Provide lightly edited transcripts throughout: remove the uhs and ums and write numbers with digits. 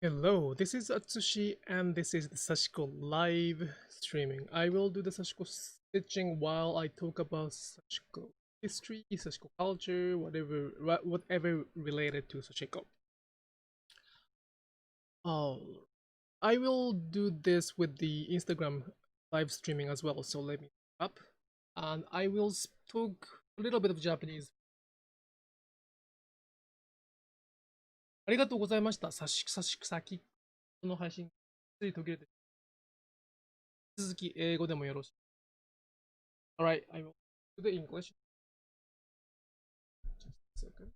Hello, this is Atsushi and this is the Sashiko Live Streaming. I will do the Sashiko stitching while I talk about Sashiko history, Sashiko culture, whatever related to Sashiko. Oh, I will do this with the Instagram live streaming as well, so let me up. And I will talk a little bit of Japanese. ありがとうございました。先の配信、つい途切れて、続き英語でもよろしい。Alright, I will do the English. Just a second.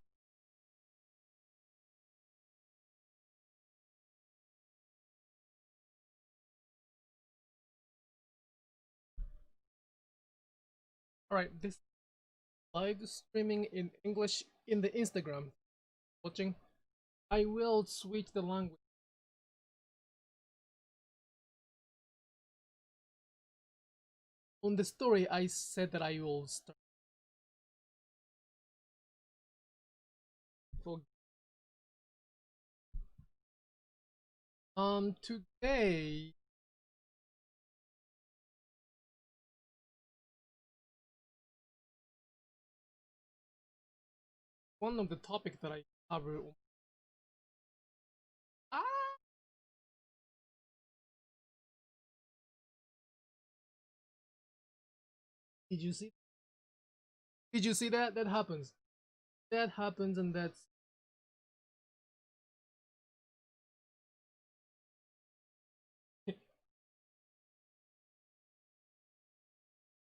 Alright, this live streaming in English in the Instagram watching. I will switch the language. On the story, I said that I will start. For today, one of the topic that I cover. Ah, did you see? Did you see that? That happens. That happens, and that's.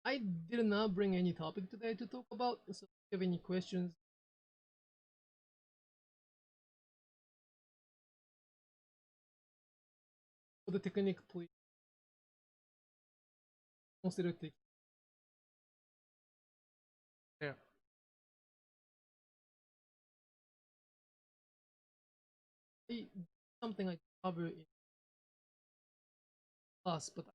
I did not bring any topic today to talk about. So, if you have any questions for the technique, please consider taking there. Something I cover in class, but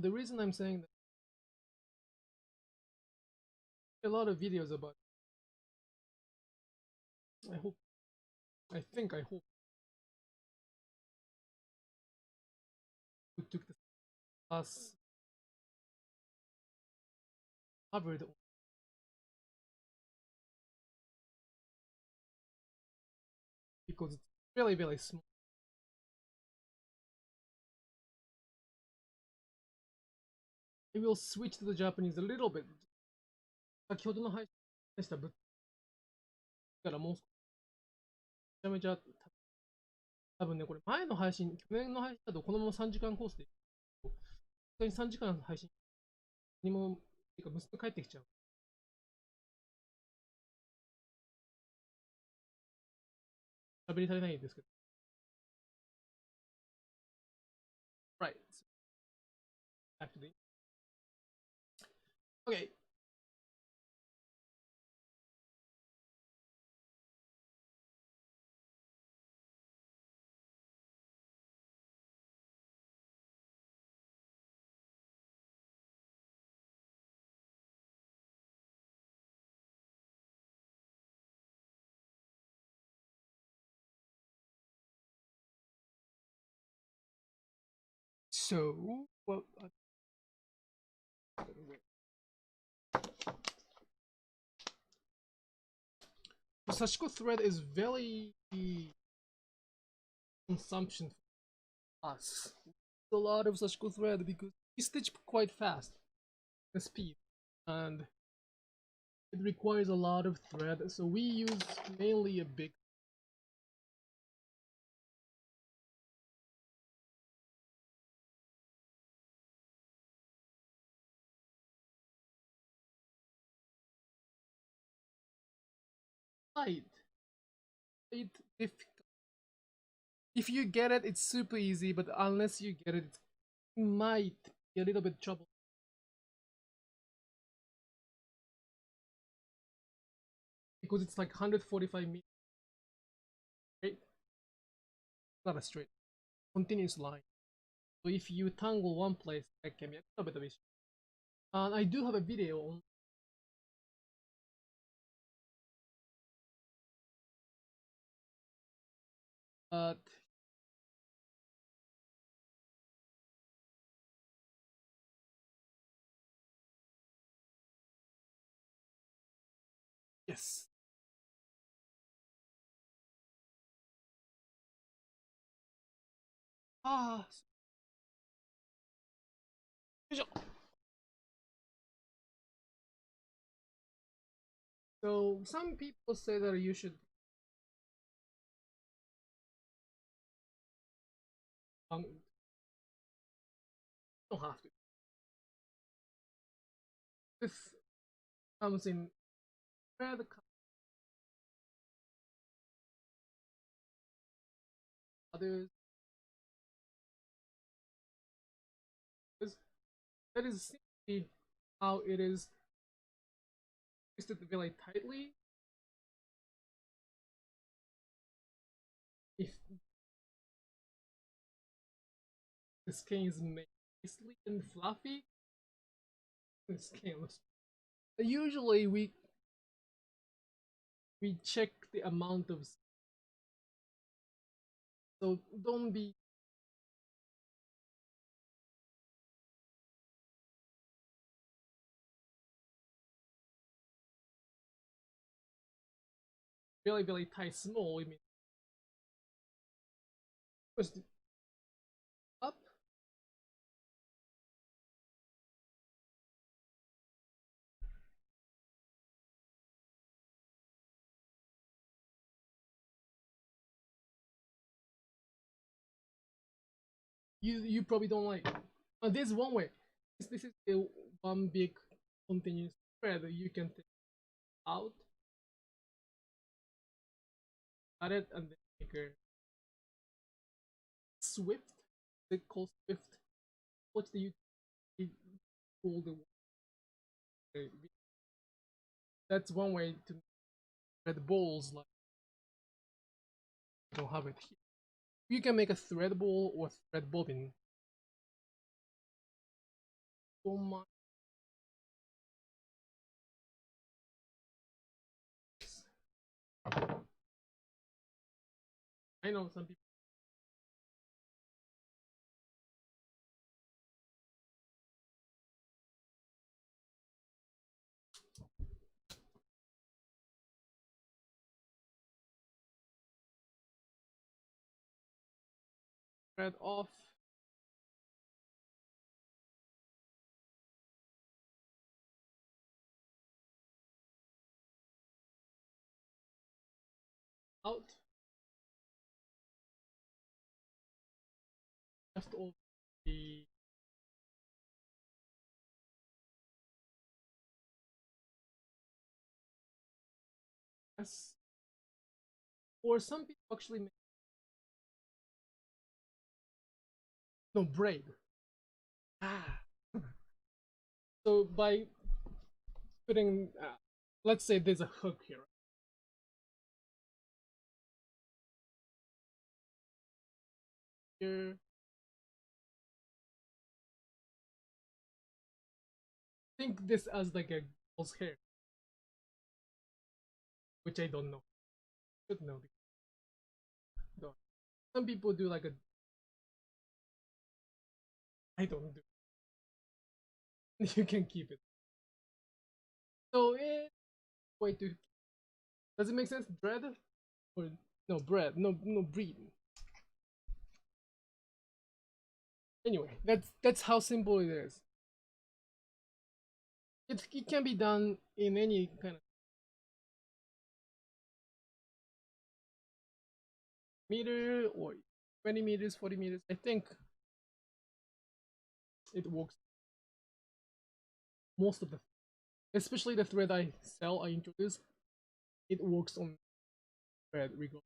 the reason I'm saying that a lot of videos about it. I hope who took the class covered because it's really, really small. I will switch to the Japanese a little bit. 先ほどの配信した物からもうめちゃめちゃ多分ね、これ前の配信、去年の配信だとこのまま3時間コースで、本当に3時間の配信にも、てか娘帰ってきちゃう。喋り足りないですけど。Right. Actually. Okay. So, well, the Sashiko thread is very consumption for us. A lot of Sashiko thread because we stitch quite fast, the speed, and it requires a lot of thread. So we use mainly a big. Right. It if you get it, it's super easy. But unless you get it, it might be a little bit trouble. Because it's like 145 meters, right? Not a straight. continuous line. So if you tangle one place, that can be a little bit of issue. And I do have a video on but yes. Ah, so some people say that you should don't have to. This comes in red, others. That is simply how it is twisted very tightly. If the skin is made nicely and fluffy, the skin looks. Usually we check the amount of, so don't be very tight small. I mean, push up. You probably don't like. There's one way. This is the one big continuous thread that you can take out, cut it, and then make a swift. They call swift. What's the pull the? That's one way to thread balls. Like I don't have it here. You can make a thread ball or thread bobbin. So much. I know some people thread off. Out. Just over the S. Or some people actually make no braid. Ah. So by putting, let's say there's a hook here. Here. Think this as like a girl's hair, which I don't know. Should know. No. Some people do like a. I don't do. You can keep it. So it way to. Does it make sense? Dread or no bread? No breed. Anyway, that's how simple it is. It can be done in any kind of meter or 20 meters, 40 meters. I think it works most of the, especially the thread I sell, I introduce. It works on thread regardless.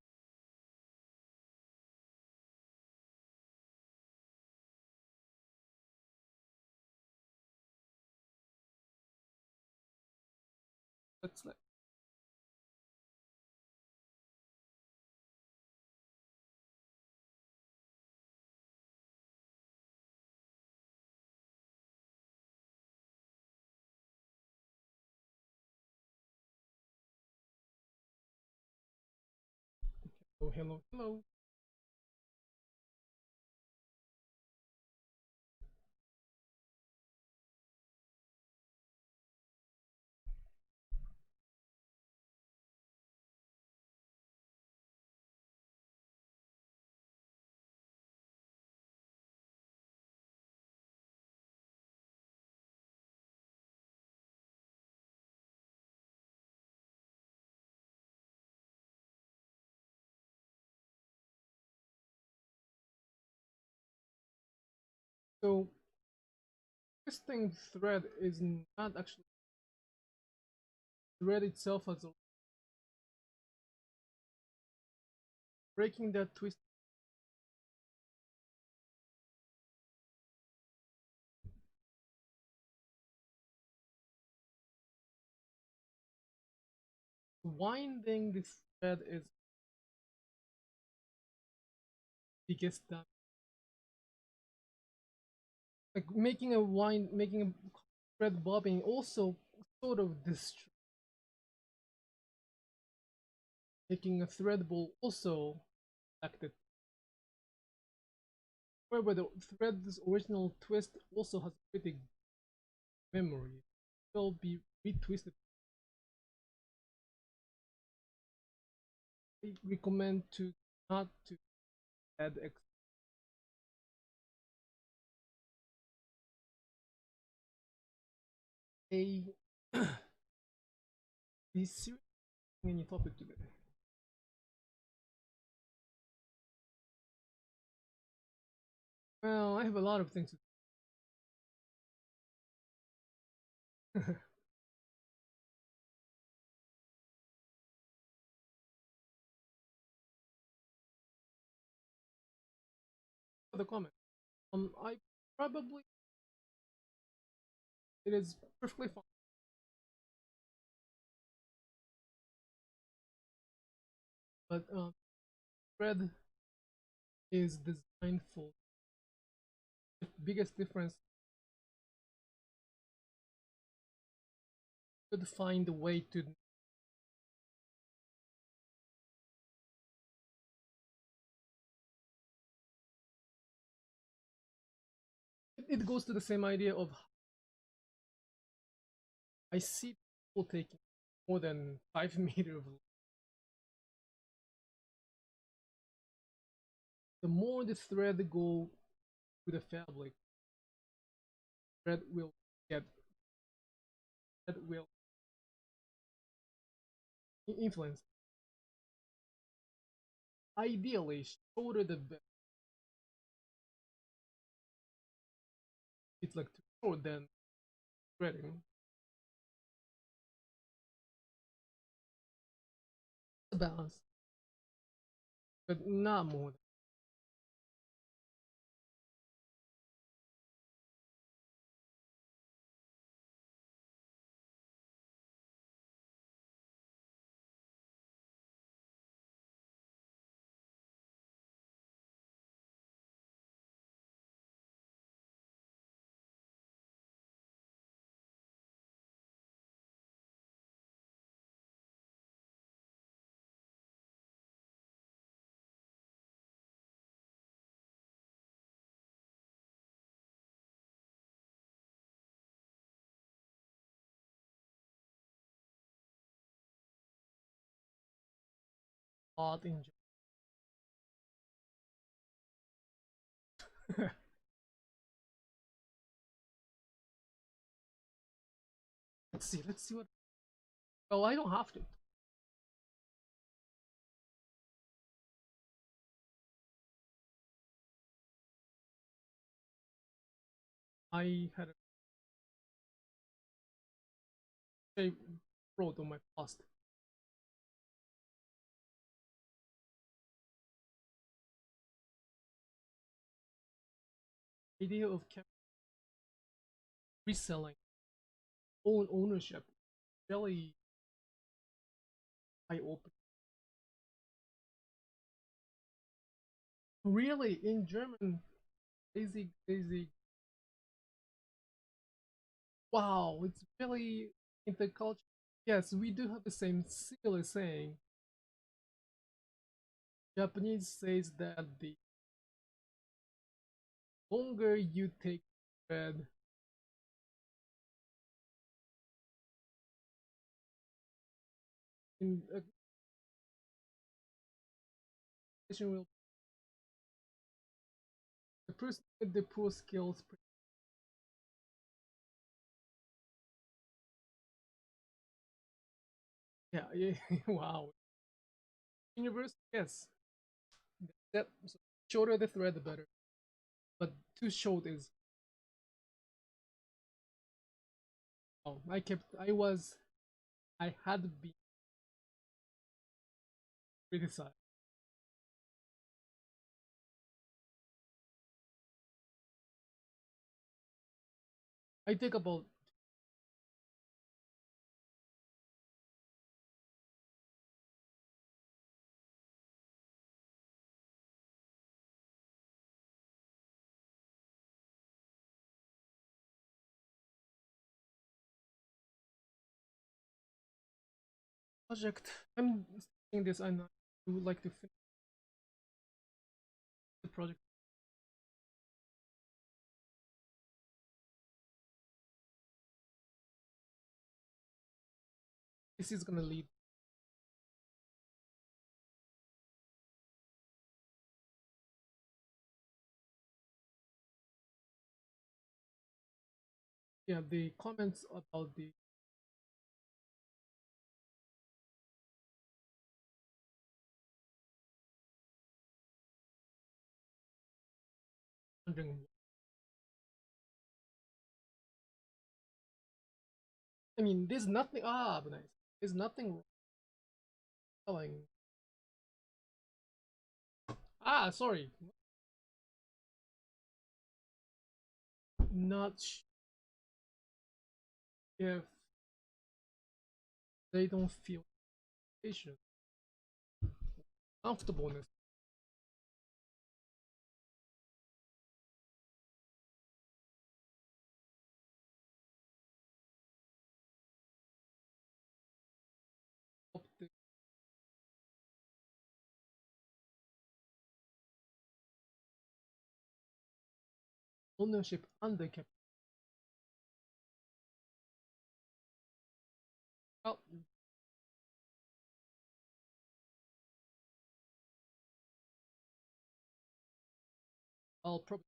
That's like Oh, hello, hello. So this thing thread is not actually thread itself as a breaking that twist. Winding this thread is biggest damage. Like making a thread bobbing also sort of destroy. Making a thread ball also affected. However, the thread's original twist also has pretty memory. It will be retwisted. I recommend to not to add a be serious any topic today. Well, I have a lot of things to do. For the comment. I probably it is perfectly fine, but thread is designed for the biggest difference. Could find a way to it goes to the same idea of I see people taking more than 5 meters. The more the thread go to the fabric, thread will get thread will influence. Ideally, shorter the better. It's like too short than threading. The balance, but not more. Hot in let's see. Let's see what. Oh, I don't have to. I had a shape wrote on my past. Idea of reselling own ownership really eye open. Really, in German, basic, basic. Wow, it's really in the culture. Yes, we do have the same similar saying. Japanese says that the longer you take thread, in will the person with the poor skills. Yeah, yeah. Wow. Universe, yes. That so shorter the thread, the better. But too short is. Oh, I had been criticized. I take about project. I'm saying this, and I would like to finish the project. This is gonna lead. Yeah, the comments about the wondering. I mean, there's nothing. Ah, but nice. There's nothing wrong. Telling. Ah, sorry. Not if they don't feel patient, comfortableness. Of the ownership and the capital. Well, I'll probably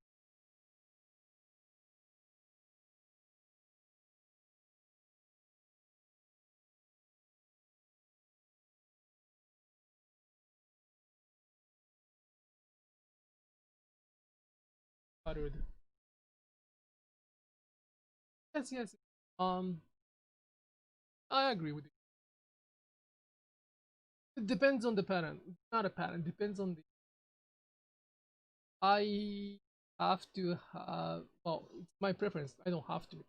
uttered. Yes, yes. Um, I agree with you. It depends on the pattern. Not a pattern. Depends on the. I have to have. Well, it's my preference. I don't have to.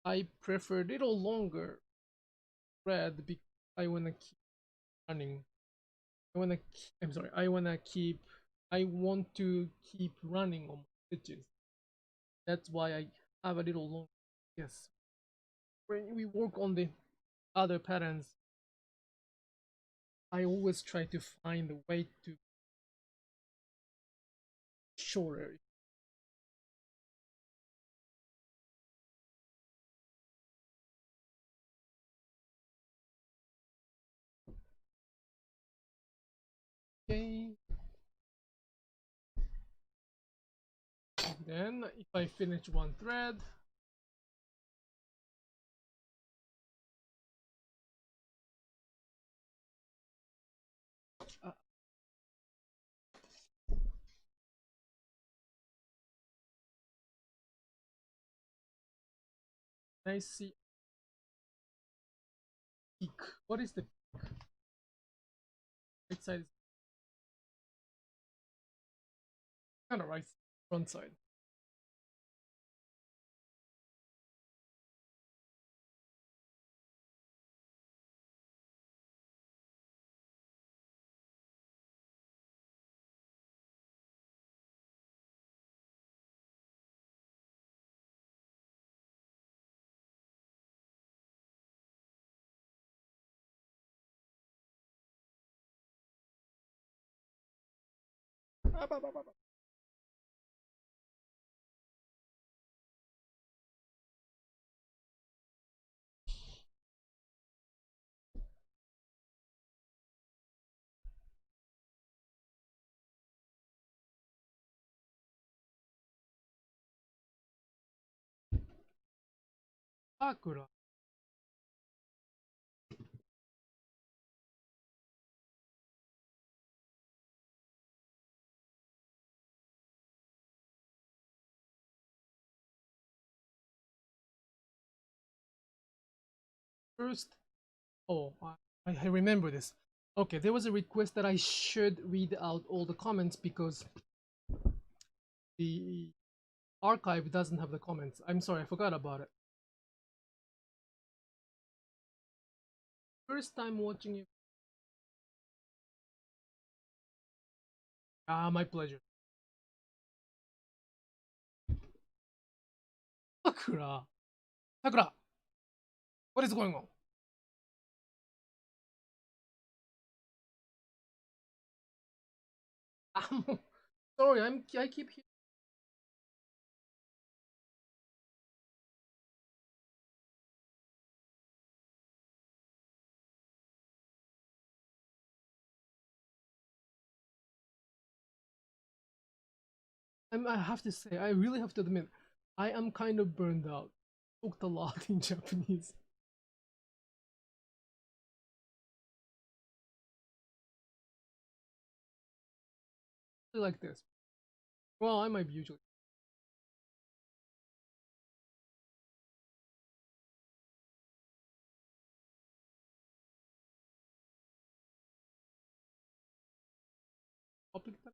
I prefer a little longer thread because I wanna keep running. I'm sorry. I want to keep running on my stitches. That's why I have a little long. Yes. When we work on the other patterns, I always try to find a way to shorter. Okay. Then if I finish one thread, uh, I see peak. What is the right side? Is kind of right front side. Sakura. First, oh, I remember this. Okay, there was a request that I should read out all the comments because the archive doesn't have the comments. I'm sorry, I forgot about it. First time watching it. Ah, my pleasure. Sakura. Sakura, what is going on? I'm sorry, I keep I have to say, I really have to admit, I am kind of burned out. Talked a lot in Japanese. Like this. Well, I might be usually. Topic that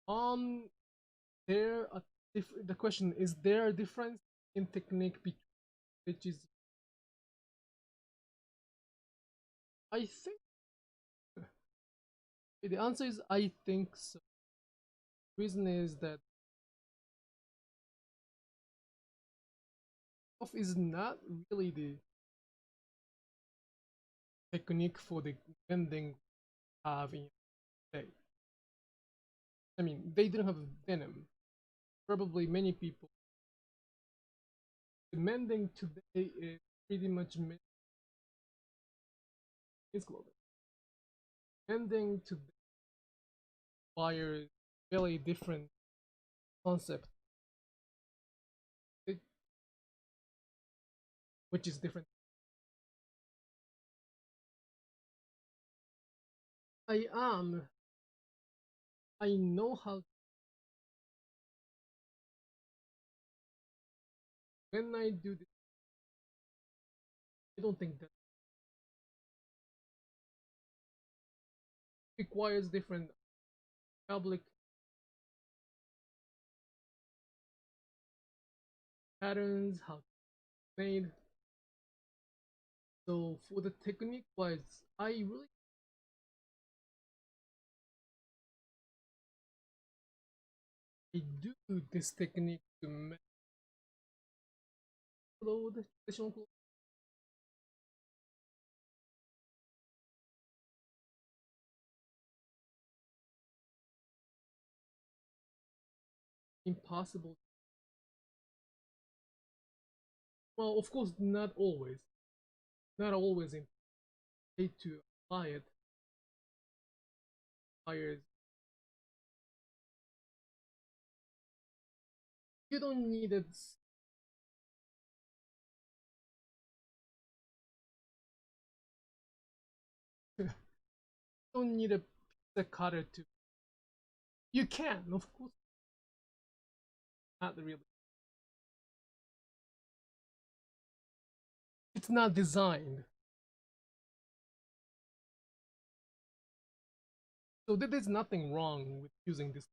um there a the question is there a difference in technique between which is I think the answer is I think so. Reason is that off is not really the technique for the ending having day. I mean, they didn't have venom. Probably many people. The mending today is pretty much is global. Mending today requires really different concept, which is different. I am. I know how. When I do this, I don't think that requires different public patterns, how it's made. So for the technique wise, I really I do this technique to make the traditional clothes impossible. Well, of course, not always. Not always in to apply it requires you don't need it. You don't need a pizza cutter to. You can, of course, not really. It's not designed. So there's nothing wrong with using this.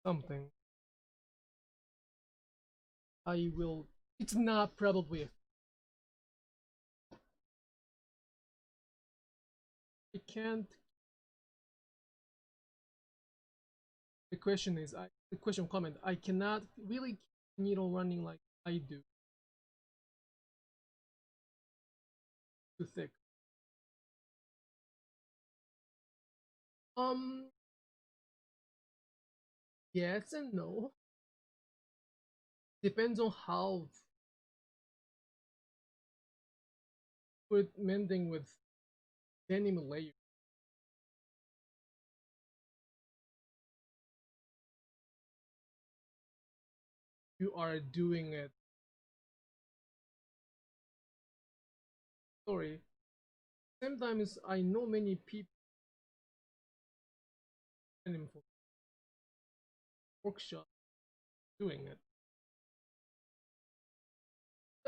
something, I will. It's not probably. I can't. The question is, the question comment. I cannot really keep the needle running like I do. Too thick. Um. Yes and no. Depends on how with mending with denim layer you are doing it. Sorry. Sometimes I know many people in for workshop doing it.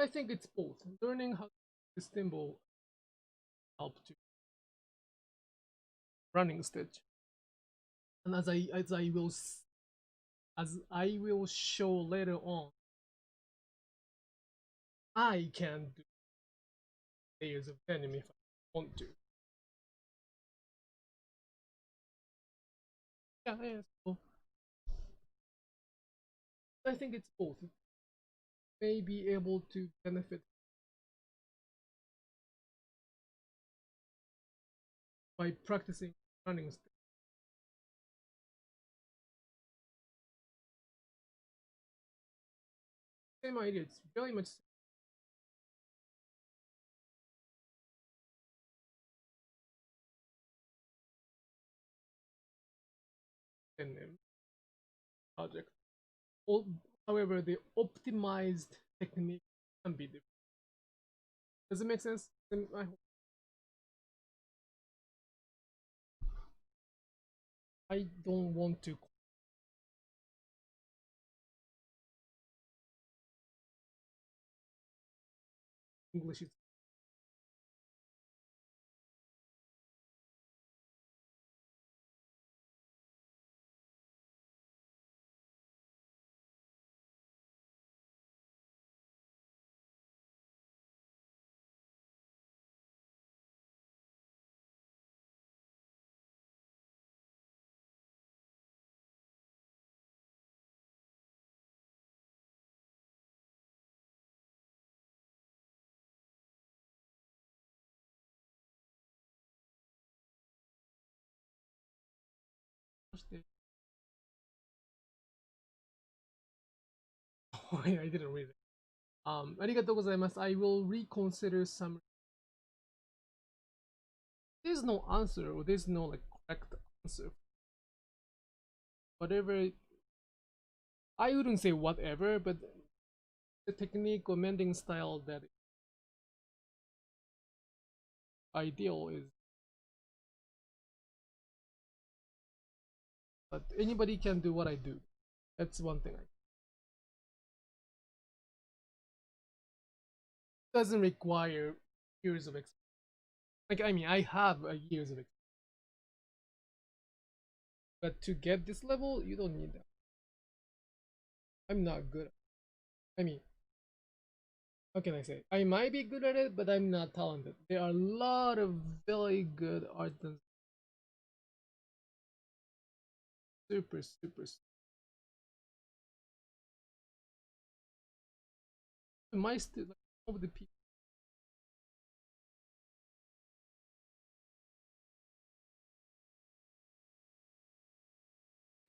I think it's both. Learning how to symbol help to running stitch, and as I will show later on, I can do layers of denim if I want to. Yeah, yeah. So I think it's both. May be able to benefit by practicing running stitch. Same idea. It's very much denim project. However, the optimized technique can be different. Does it make sense? I don't want to. English is oh, yeah, I didn't read it. Arigatou gozaimasu. I will reconsider some. There's no answer, or there's no like correct answer. Whatever, I wouldn't say whatever, but the technique or mending style that ideal is. But anybody can do what I do. That's one thing. Doesn't require years of experience. Like I mean, I have years of experience, but to get this level, you don't need that. I'm not good. I mean, how can I say? I might be good at it, but I'm not talented. There are a lot of very good artists, super, super. My still like some of the people.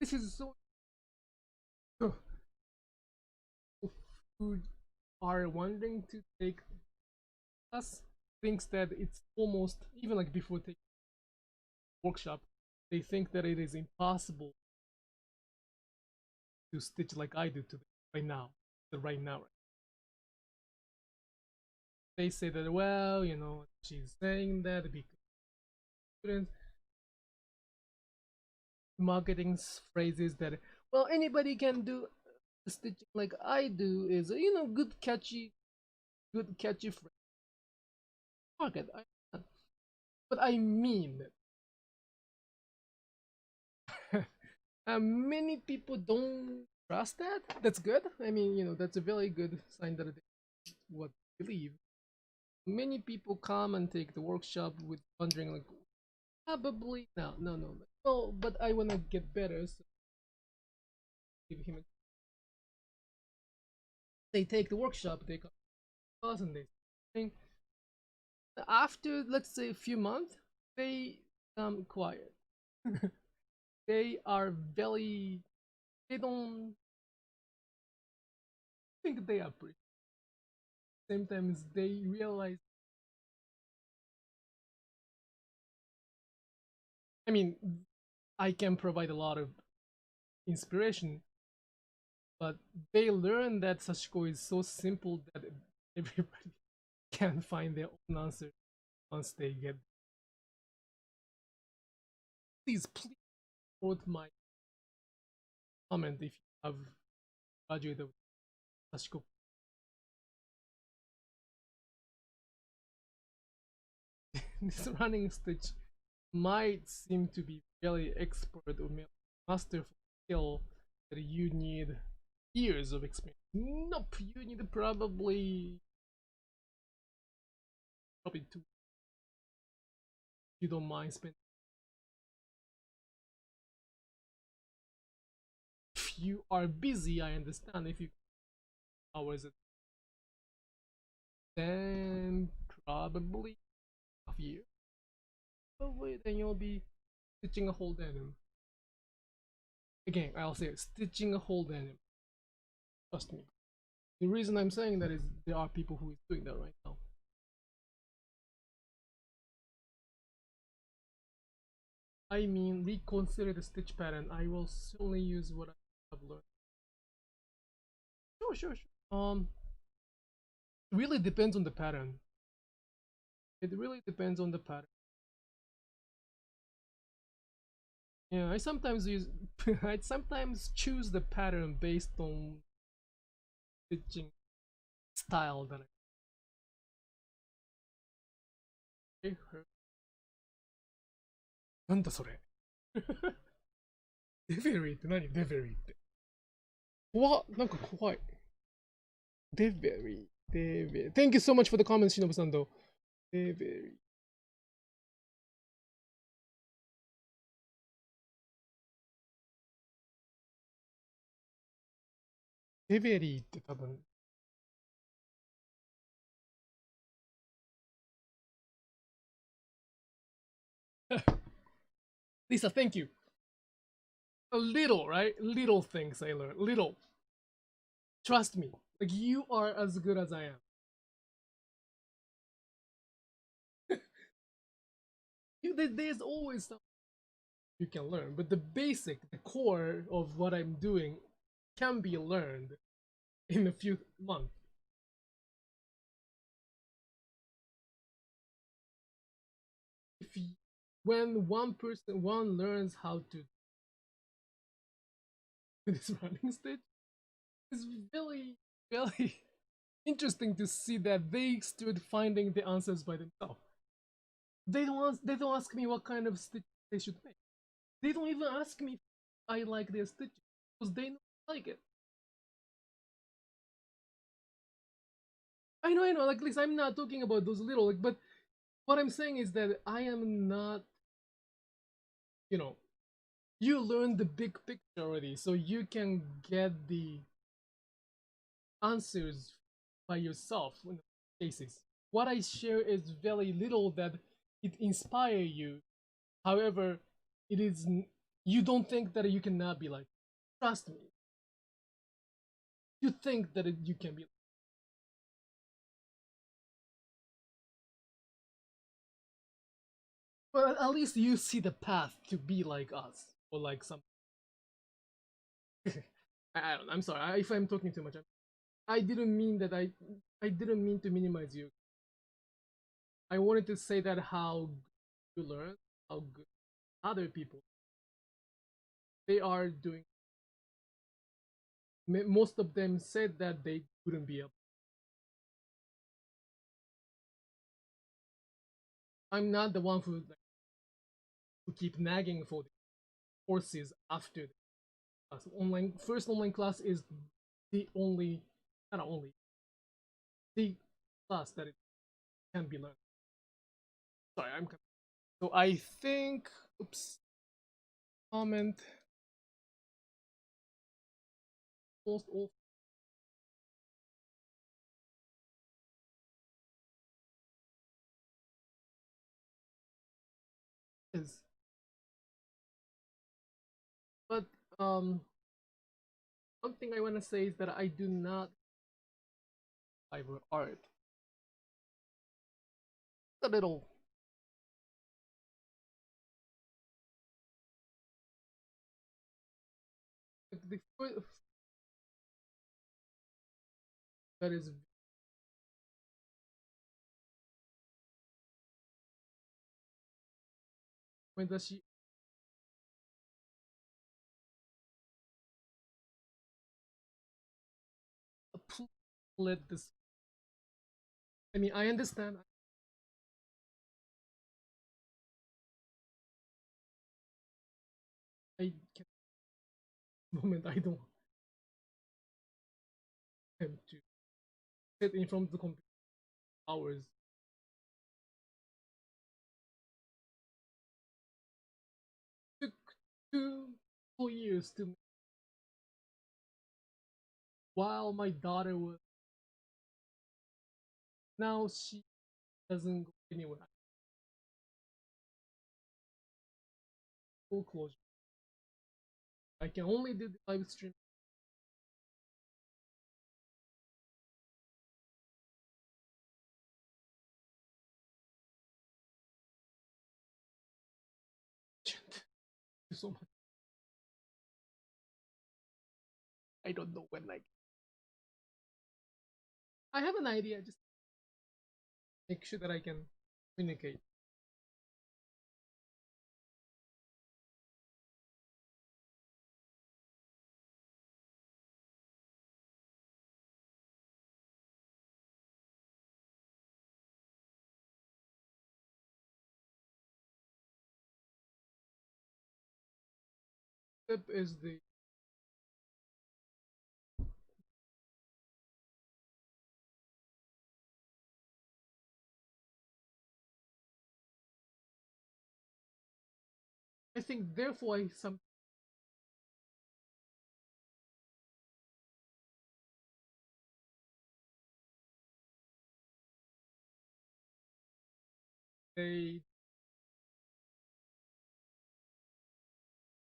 This is so. Who are wanting to take us thinks that it's almost even like before taking workshop, they think that it is impossible to stitch like I do today right now. Right now, they say that well, she's saying that because students marketing phrases that well anybody can do stitching like I do is good catchy phrase market. But I mean Many people don't trust that. That's good. I mean, that's a very good sign that they what they believe. Many people come and take the workshop with wondering like, probably no, but I wanna get better. So give him. They take the workshop. They come to us and they think after let's say a few months, they become quiet. They are very. They don't think they are pretty. Sometimes they realize. I mean, I can provide a lot of inspiration, but they learn that Sashiko is so simple that everybody can find their own answer once they get. Please quote my comment if you have graduated with Sashiko. This running stitch might seem to be really expert or masterful skill that you need years of experience. Nope, you need probably two. You don't mind spending. If you are busy, I understand. If you hours, then probably a year. Probably then you'll be stitching a whole denim. Again, I'll say it, stitching a whole denim. Trust me. The reason I'm saying that is there are people who is doing that right now. I mean, reconsider the stitch pattern. I will certainly use what I have learned. Sure. Really depends on the pattern. It really depends on the pattern. Yeah, I sometimes use. I sometimes choose the pattern based on stitching style that I. なんだそれデベリーって何デベリーって。怖っなんか怖い。デベリー。デベリー。Thank you so much for the comments, しのぶさんと。デベリー。デベリーって多分。Lisa, thank you. A little, right? Little things I learned. Little. Trust me. Like you are as good as I am. There's always something you can learn, but the basic, the core of what I'm doing can be learned in a few months. If you, when one learns how to do this running stitch, it's really interesting to see that they stood finding the answers by themselves. They don't ask me what kind of stitch they should make. They don't even ask me if I like their stitches because they don't like it. I know. Like, at least I'm not talking about those little. Like, but what I'm saying is that I am not. You know, you learn the big picture already, so you can get the answers by yourself in cases. What I share is very little that it inspire you. However, it is you don't think that you cannot be like. Trust me. You think that you can be. Well, at least you see the path to be like us or like some. I don't. I'm sorry if I'm talking too much. I didn't mean that. I didn't mean to minimize you. I wanted to say that how you learn, how good other people they are doing. Most of them said that they couldn't be up. I'm not the one who keep nagging for the horses after. Online first online class is the only, not only, the class that it can be learned. Sorry, I'm so I think, oops, comment most all is, but um one thing I want to say is that I do not favor art. A little, the first that is when does she let this, I mean, I understand. I can moment I don't have to sit in front of the computer hours. Took 2 full years to, while my daughter was, now she doesn't go anywhere. Full closure. I can only do the live stream. Thank you so much. I don't know when I have an idea, just make sure that I can communicate. Step is the, I think therefore I some they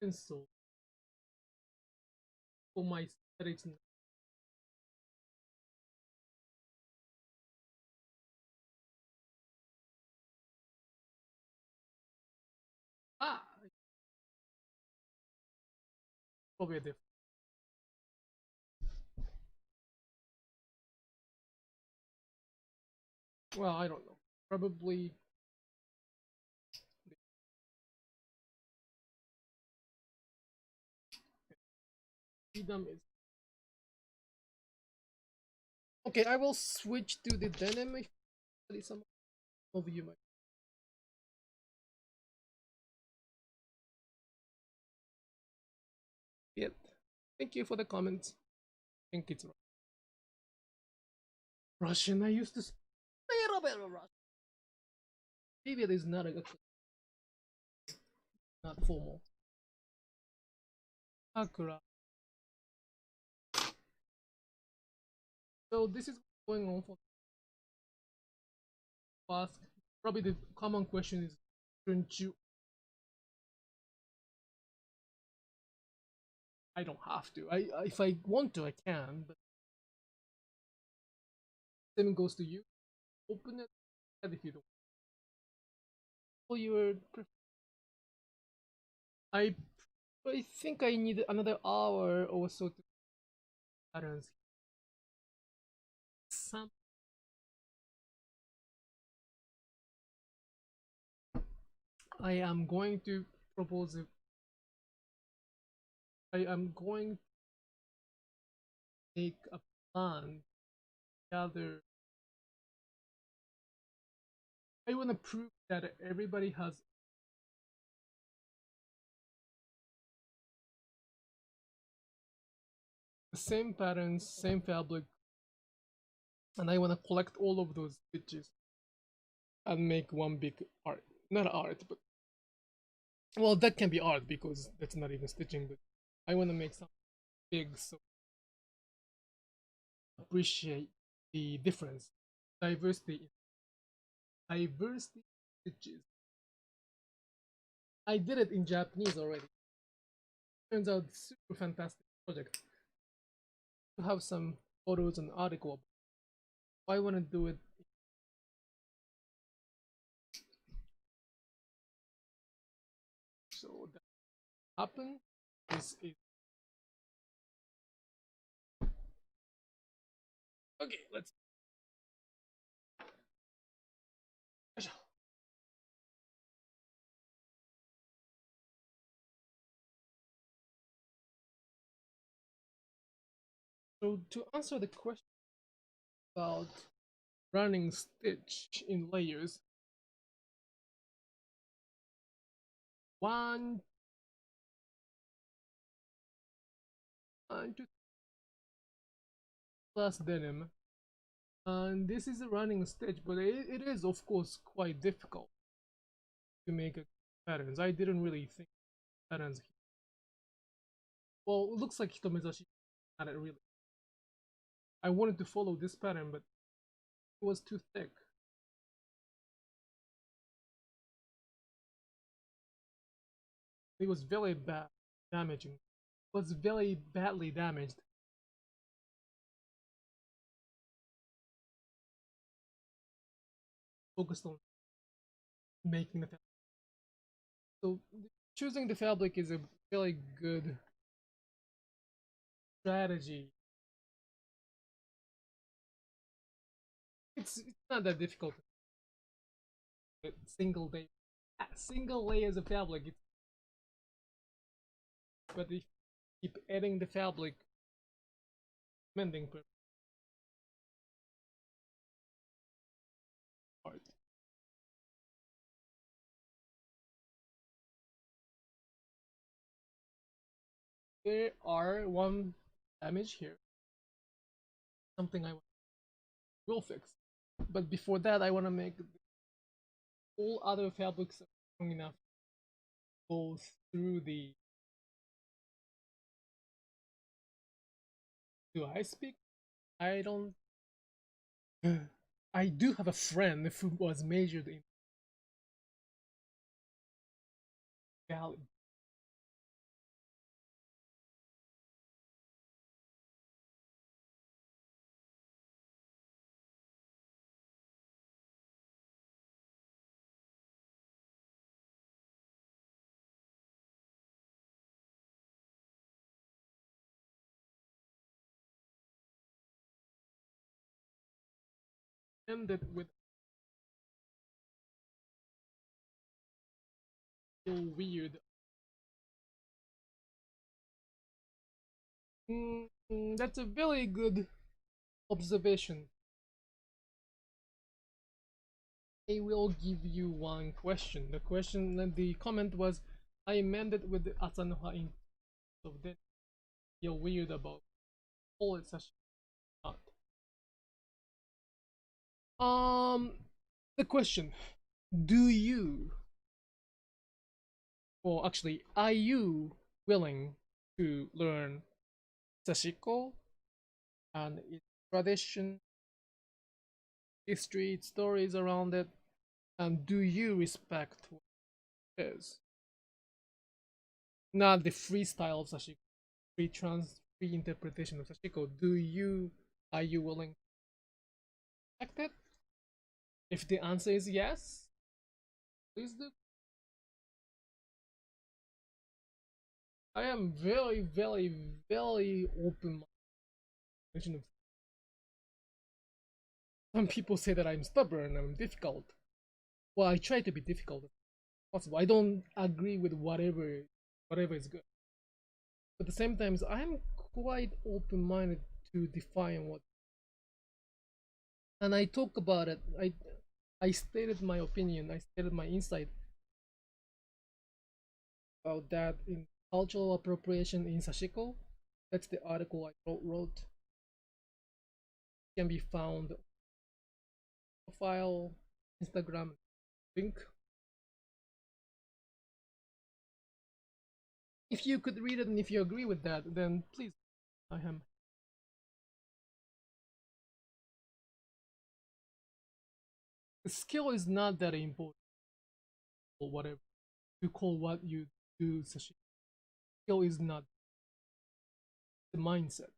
pencil for my studies. Ah, probably a different. Well, I don't know. Probably freedom is okay. I will switch to the dynamic. Some of you might get. Thank you for the comments. I think it's Russian. I used to speak a little bit of Russian. Maybe it is not a good, not formal. Sakura. So this is going on for ask. Probably the common question is, shouldn't you? I don't have to. If I want to, I can. But same goes to you. Open it, and if you don't, for your. I I think I need another hour or so to patterns. Some I am going to propose. I am going to make a plan. Gather. I want to prove that everybody has the same patterns, same fabric, and I want to collect all of those stitches and make one big art. Not art, but well, that can be art because that's not even stitching. But I want to make something big, so appreciate the difference, diversity, diversity stitches. I did it in Japanese already. Turns out super fantastic project. To have some photos and article. I want to do it. So that happen. This is okay. Let's. So to answer the question about running stitch in layers, one, two plus denim, and this is a running stitch, but it is of course quite difficult to make patterns. I didn't really think patterns. Well, it looks like Hitomezashi had it really. I wanted to follow this pattern, but it was too thick. It was very bad, damaging. It was very badly damaged. Focused on making the fabric. So choosing the fabric is a very good strategy. It's not that difficult. Single day, single layers of fabric. But if you keep adding the fabric, mending part. There are one damage here. Something I will fix. But before that, I want to make all other fabrics strong enough to go through the. Do I speak? I don't. I do have a friend who was majored in Gal. Ended with so weird. That's a very good observation. I will give you one question. The comment was, I amended with the Asanoha in. So then you're weird about all it's such not. The question: Do you, or actually, are you willing to learn Sashiko and its tradition, history, stories around it, and do you respect what it is? Not the freestyle of Sashiko, free interpretation of Sashiko. Are you willing to respect it? If the answer is yes, please do. I am very, very, very open minded. Some people say that I'm stubborn, I'm difficult. Well, I try to be difficult as possible. I don't agree with whatever is good. But at the same time, I'm quite open minded to define what. And I talk about it. I stated my opinion. I stated my insight about that in cultural appropriation in Sashiko. That's the article I wrote. Can be found profile, Instagram link. If you could read it and if you agree with that, then please, I am. The skill is not that important, or whatever you call what you do. Sashiko. Skill is not the mindset.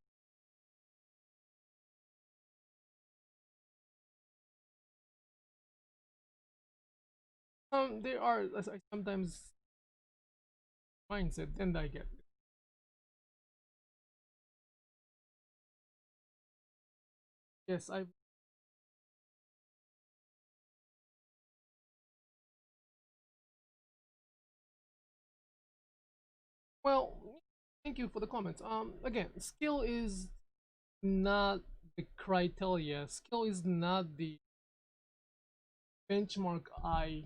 There are, as I sometimes mindset, and I get it. Yes, I. Well, thank you for the comments. Again, skill is not the criteria. Skill is not the benchmark I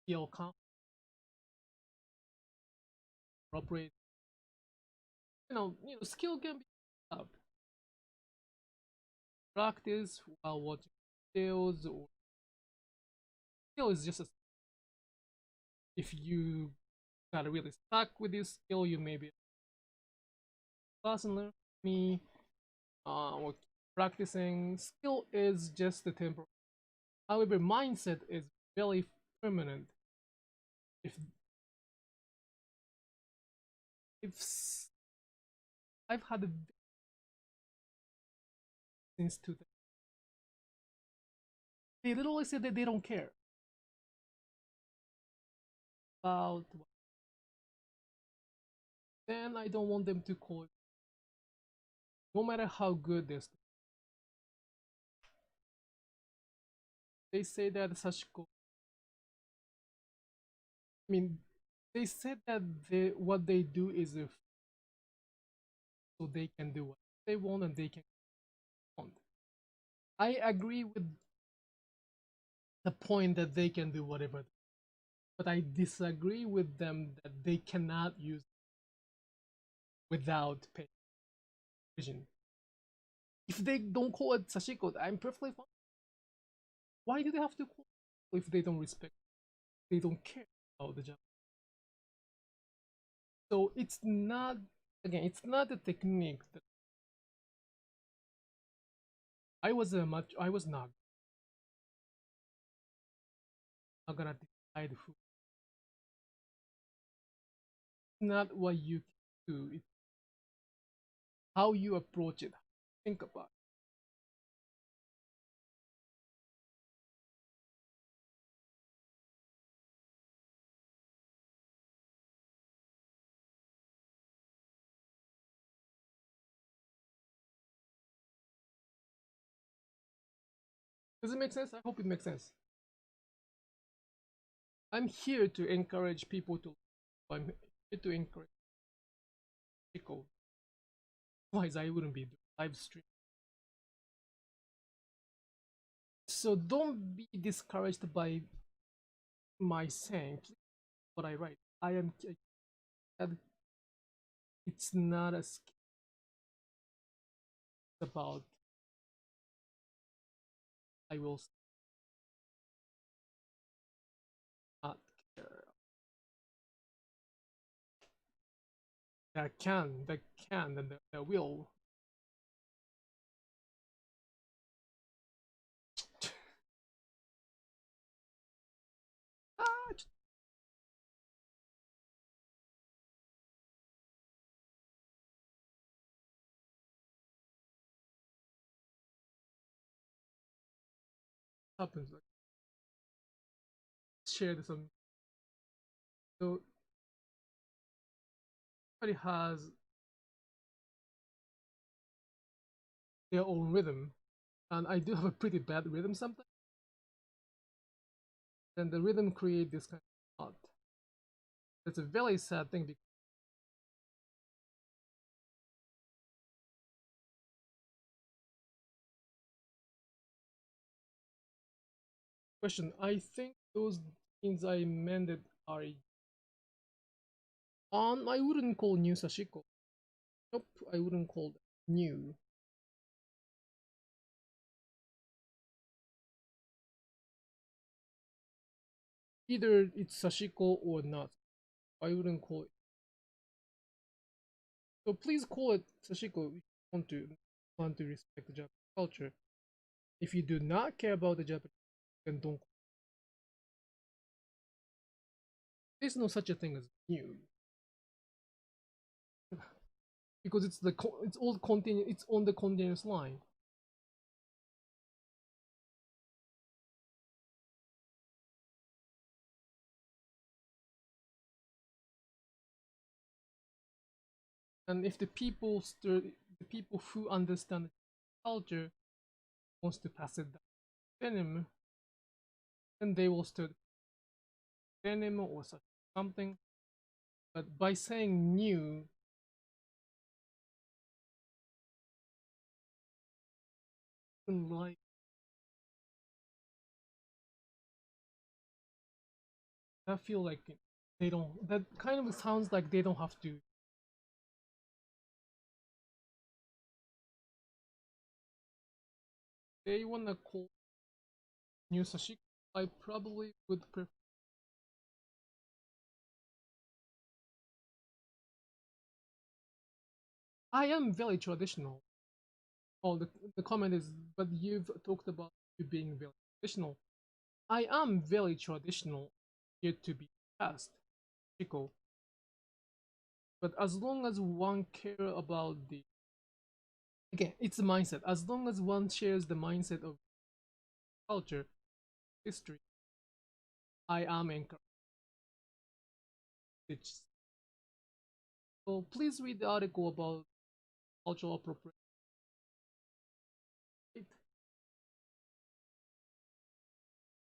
feel confident operate. Skill can be up practice while watching videos, or skill is just a, if you got really stuck with this skill, you maybe class and learn me, or practicing. Skill is just the temporal. However, mindset is very permanent. If if I've had it since 2000, they literally said that they don't care about. Then I don't want them to call it, no matter how good this. They say that Sashiko. I mean, they said that what they do is if so they can do what they want and they can want. I agree with the point that they can do whatever, but I disagree with them that they cannot use without pay vision. If they don't call it Sashiko, I'm perfectly fine. Why do they have to call it if they don't respect? They don't care about the job. So it's not, again, it's not a technique that I was not gonna decide who. It's not what you do. It's how you approach it. Think about it. Does it make sense? I hope it makes sense. I'm here to encourage people to. I'm here to encourage people. Otherwise, I wouldn't be doing live stream. So don't be discouraged by my saying what I write. I am. It's not a skill about. I will not care. That can, and that will. Ah, happens. Like, share this on. So everybody has their own rhythm, and I do have a pretty bad rhythm sometimes. And the rhythm create this kind of art. It's a very sad thing. Because question, I think those things I mended are on. I wouldn't call new Sashiko. Nope, I wouldn't call that new. Either it's Sashiko or not. I wouldn't call it. So please call it Sashiko if you want to respect the Japanese culture. If you do not care about the Japanese, then don't. There's no such a thing as new because it's all continu it's on the continuous line. And if the people who understand the culture wants to pass it down to denim, then they will start denim or such something. But by saying new, like I feel like they don't. That kind of sounds like they don't have to. They wanna call new Sashiko. I probably would prefer. I am very traditional. Oh, the comment is, but you've talked about you being very traditional. I am very traditional, here to be past, Chico. But as long as one care about the again, it's a mindset. As long as one shares the mindset of culture, history, I am encouraged. So please read the article about cultural appropriation.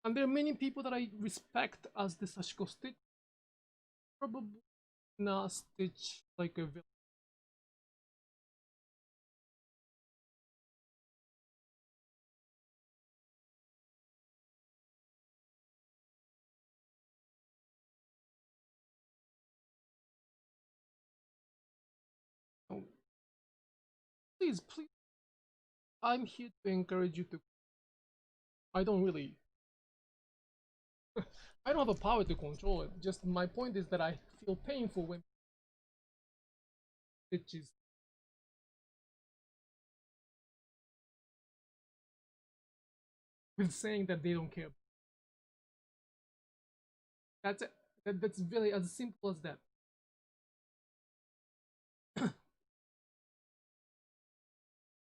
And there are many people that I respect as the Sashiko Stitch. Probably not Stitch like a villain. No, please, I'm here to encourage you to. I don't really. I don't have a power to control it. Just my point is that I feel painful when Stitches with saying that they don't care. That's it. That's really as simple as that.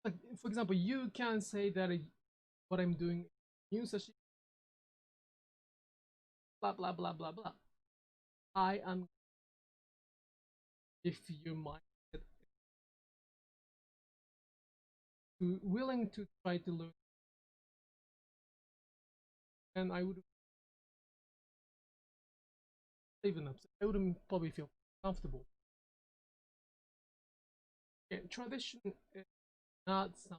Like, for example, you can say that what I'm doing, new Sashi, blah blah blah blah blah. I am, if you mind, willing to try to learn, and I would even upset. I wouldn't probably feel comfortable. Yeah, tradition is not something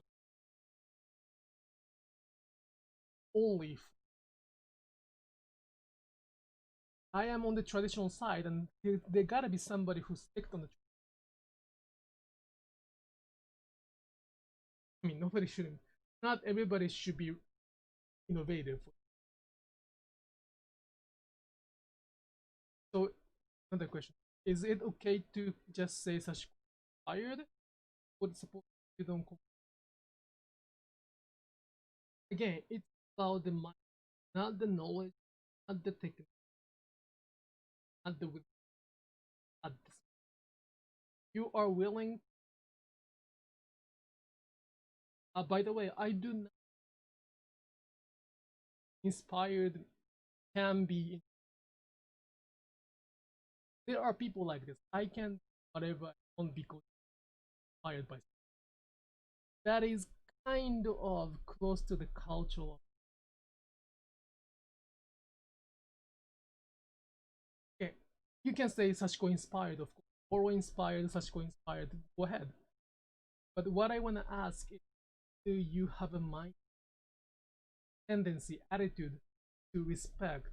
only. I am on the traditional side, and there gotta be somebody who sticked on the. I mean, nobody shouldn't. Not everybody should be innovative. So another question: is it okay to just say such tired? Would suppose you don't. Again, it's about the mind, not the knowledge, not the technique, not the will, not the. You are willing. By the way, I do not inspired can be. There are people like this. I can whatever I want because inspired by. That is kind of close to the culture of. Okay, you can say Sashiko inspired, of course. Oro inspired, Sashiko inspired. Go ahead. But what I want to ask is, do you have a mind tendency, attitude to respect,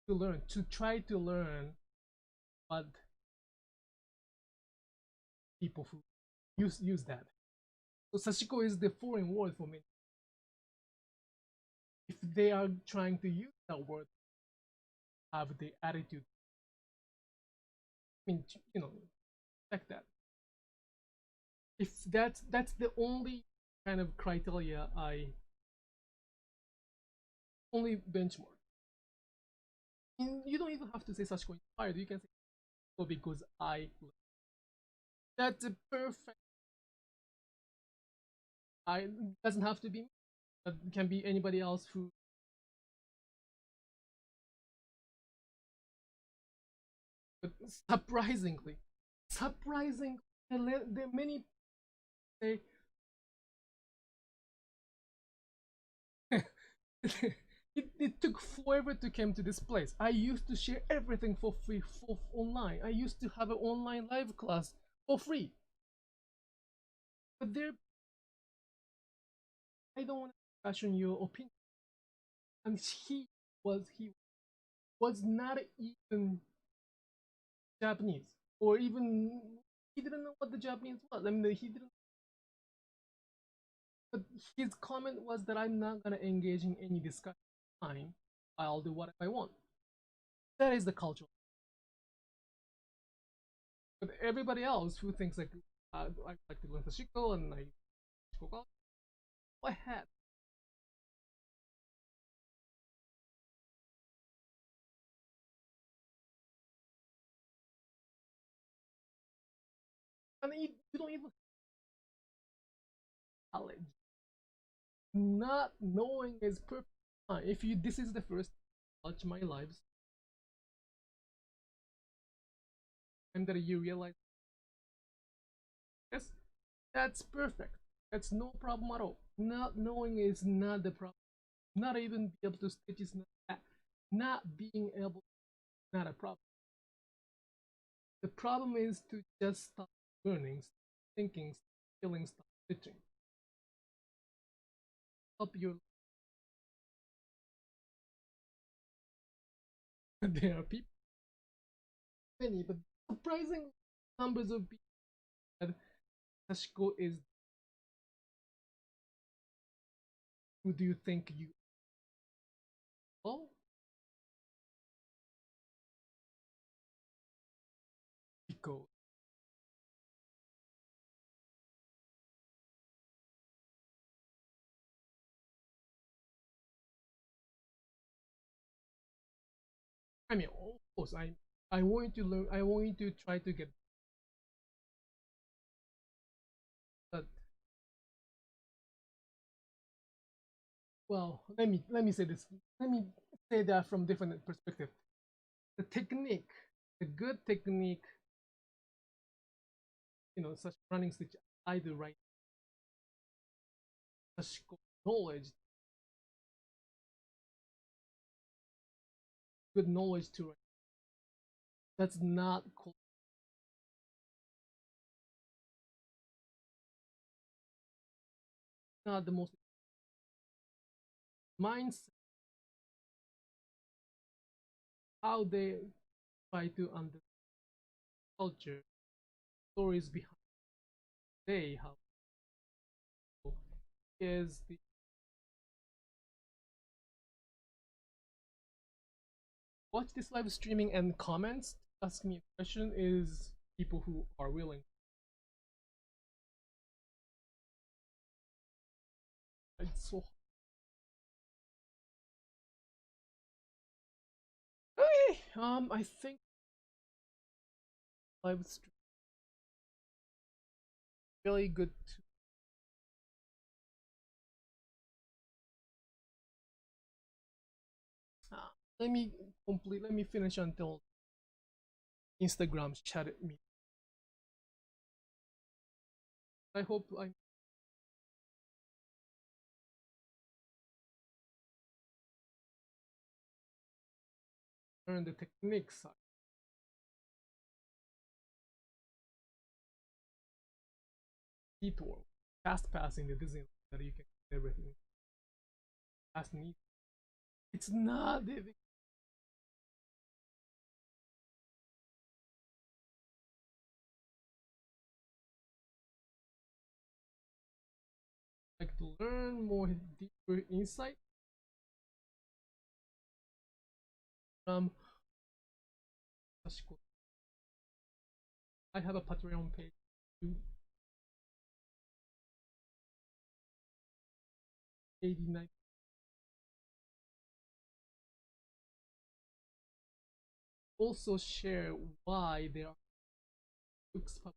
to learn, to try to learn what people feel? use that. So Sashiko is the foreign word for me. If they are trying to use that word, have the attitude. I mean, like that. If that's the only kind of criteria I only benchmark. And you don't even have to say Sashiko inspired. You can say so because I. That's a perfect. I doesn't have to be me. It can be anybody else who. But surprisingly, there are many say it took forever to come to this place. I used to share everything for free for online. I used to have an online live class for free. But there, I don't want to question your opinion. And he was not even Japanese, or even he didn't know what the Japanese was. I mean, he didn't. But his comment was that I'm not gonna engage in any discussion. Fine, I'll do what I want. That is the culture. But everybody else who thinks like I like to learn Sashiko and I go ahead. I mean, you don't even knowledge. Not knowing is perfect. If you this is the first watch my lives, and that you realize yes, that's perfect. That's no problem at all. Not knowing is not the problem. Not even be able to stitch is not that. Not being able not a problem. The problem is to just stop learning, stop thinking, stop feeling, stop stitching. Stop your there are people many, but surprising numbers of people that Sashiko is who do you think you are? Because I mean, of course, I want you to learn. I want you to try to get that. Well, let me say this. Let me say that from different perspective. The technique, the good technique, such running stitch I do right. Such knowledge, good knowledge to write. That's not the most mindset. How they try to understand culture, stories behind they how is the watch this live streaming and comments ask me a question is people who are willing. It's so okay. I think live stream really good to let me let me finish until Instagram's chat at me. I hope I learn the techniques detour fast passing the Disney that you can get everything fast and easy. It's not difficult. to learn more deeper insight from Sashiko, I have a Patreon page too. 89. Also share why there are books up.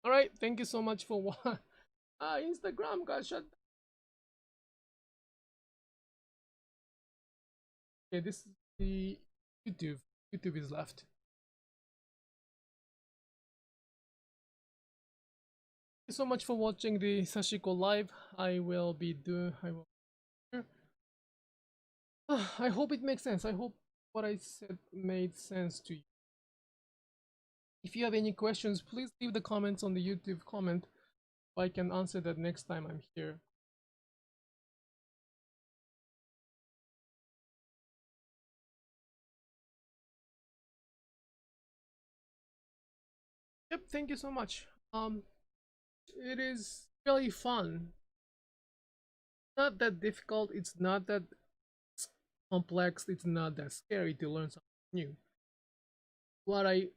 All right, thank you so much for what. Instagram got shut. Okay, this is the YouTube. YouTube is left. Thank you so much for watching the Sashiko Live. I will be doing. I will. I hope it makes sense. I hope what I said made sense to you. If you have any questions, please leave the comments on the YouTube comment. I can answer that next time I'm here. Yep, thank you so much. It is really fun. Not that difficult, it's not that complex, it's not that scary to learn something new. What I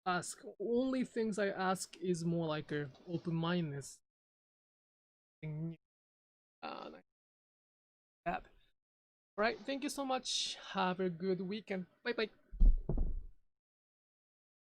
ask, only things I ask is more like a open-mindedness. Like that. Alright, thank you so much. Have a good weekend. Bye bye.